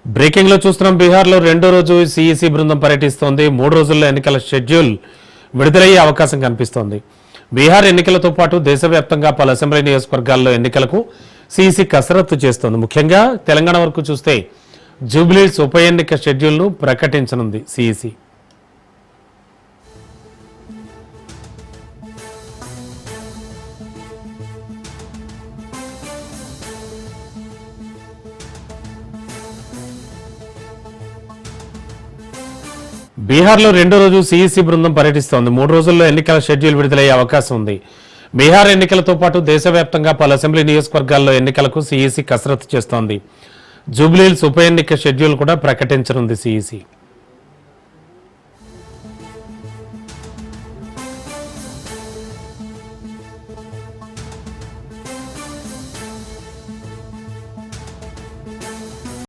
Breaking లో చూస్తున్నాం. బీహార్లో రెండో రోజు సిఈసి బృందం పర్యటిస్తోంది. 3 రోజుల్లో ఎన్నికల షెడ్యూల్ విడుదలయ్యే అవకాశం కనిపిస్తోంది. బీహార్ ఎన్నికలతో పాటు దేశవ్యాప్తంగా పలు అసెంబ్లీ నియోజకవర్గాల్లో ఎన్నికలకు సిఈసి కసరత్తు చేస్తోంది. ముఖ్యంగా తెలంగాణ వరకు చూస్తే జూబ్లీహిల్స్ ఉప ఎన్నిక షెడ్యూల్ను ప్రకటించనుంది సిఈసి. బీహార్లో రెండో రోజు సిఈసి బృందం పర్యటిస్తోంది. 3 రోజుల్లో ఎన్నికల షెడ్యూల్ విడుదలయ్యే అవకాశం ఉంది. బీహార్ ఎన్నికలతో పాటు దేశవ్యాప్తంగా పలు అసెంబ్లీ నియోజకవర్గాల్లో ఎన్నికలకు సిఈసి కసరత్తు చేస్తోంది. జూబ్లీహిల్స్ ఉప ఎన్నిక షెడ్యూల్ కూడా ప్రకటించనుంది సిఈసి.